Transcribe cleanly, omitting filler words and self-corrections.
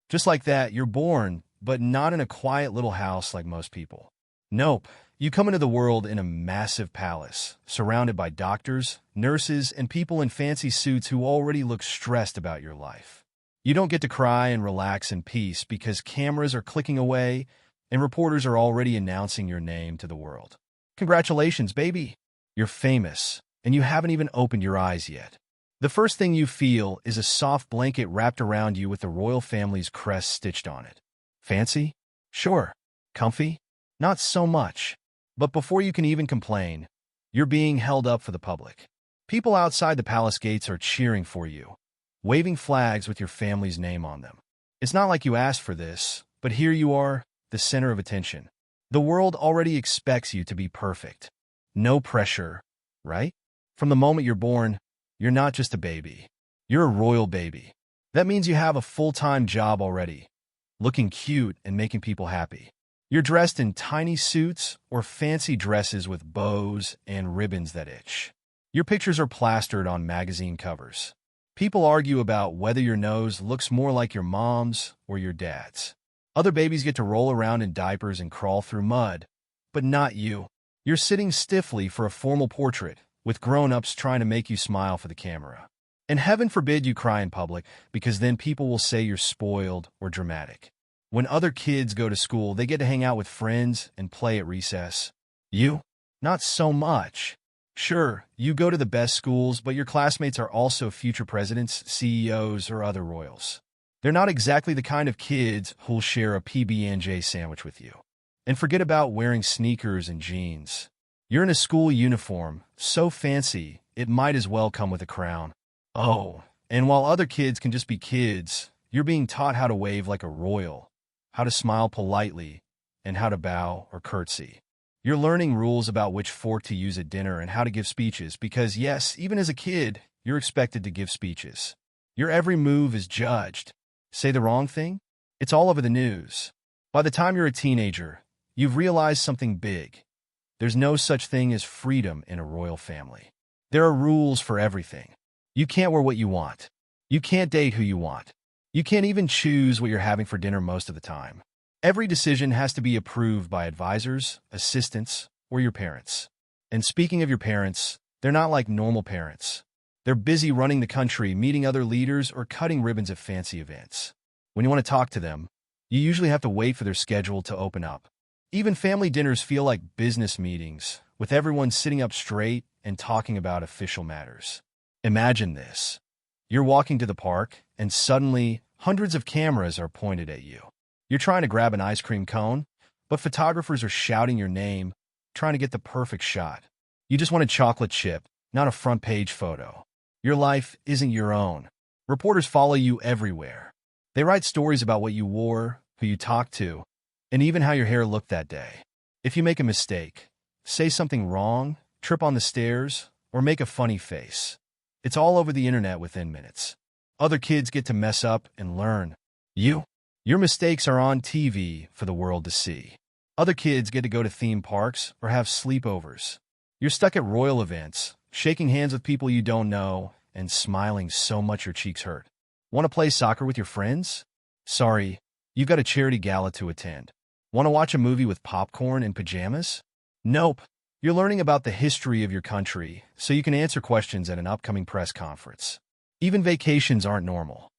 Just like that, you're born, but not in a quiet little house like most people. Nope. You come into the world in a massive palace, surrounded by doctors, nurses, and people in fancy suits who already look stressed about your life. You don't get to cry and relax in peace because cameras are clicking away and reporters are already announcing your name to the world. Congratulations, baby! You're famous, and you haven't even opened your eyes yet. The first thing you feel is a soft blanket wrapped around you with the royal family's crest stitched on it. Fancy? Sure. Comfy? Not so much. But before you can even complain, you're being held up for the public. People outside the palace gates are cheering for you, waving flags with your family's name on them. It's not like you asked for this, but here you are, the center of attention. The world already expects you to be perfect. No pressure, right? From the moment you're born, you're not just a baby. You're a royal baby. That means you have a full-time job already, looking cute and making people happy. You're dressed in tiny suits or fancy dresses with bows and ribbons that itch. Your pictures are plastered on magazine covers. People argue about whether your nose looks more like your mom's or your dad's. Other babies get to roll around in diapers and crawl through mud, but not you. You're sitting stiffly for a formal portrait, with grown-ups trying to make you smile for the camera. And heaven forbid you cry in public, because then people will say you're spoiled or dramatic. When other kids go to school, they get to hang out with friends and play at recess. You? Not so much. Sure, you go to the best schools, but your classmates are also future presidents, CEOs, or other royals. They're not exactly the kind of kids who'll share a PB&J sandwich with you. And forget about wearing sneakers and jeans. You're in a school uniform, so fancy, it might as well come with a crown. Oh, and while other kids can just be kids, you're being taught how to wave like a royal, how to smile politely, and how to bow or curtsy. You're learning rules about which fork to use at dinner and how to give speeches because, yes, even as a kid, you're expected to give speeches. Your every move is judged. Say the wrong thing? It's all over the news. By the time you're a teenager, you've realized something big. There's no such thing as freedom in a royal family. There are rules for everything. You can't wear what you want. You can't date who you want. You can't even choose what you're having for dinner most of the time. Every decision has to be approved by advisors, assistants, or your parents. And speaking of your parents, they're not like normal parents. They're busy running the country, meeting other leaders, or cutting ribbons at fancy events. When you want to talk to them, you usually have to wait for their schedule to open up. Even family dinners feel like business meetings, with everyone sitting up straight and talking about official matters. Imagine this. You're walking to the park, and suddenly, hundreds of cameras are pointed at you. You're trying to grab an ice cream cone, but photographers are shouting your name, trying to get the perfect shot. You just want a chocolate chip, not a front-page photo. Your life isn't your own. Reporters follow you everywhere. They write stories about what you wore, who you talked to, and even how your hair looked that day. If you make a mistake, say something wrong, trip on the stairs, or make a funny face, it's all over the internet within minutes. Other kids get to mess up and learn. Your mistakes are on TV for the world to see. Other kids get to go to theme parks or have sleepovers. You're stuck at royal events, shaking hands with people you don't know, and smiling so much your cheeks hurt. Want to play soccer with your friends? Sorry, you've got a charity gala to attend. Want to watch a movie with popcorn and pajamas? Nope. You're learning about the history of your country, so you can answer questions at an upcoming press conference. Even vacations aren't normal.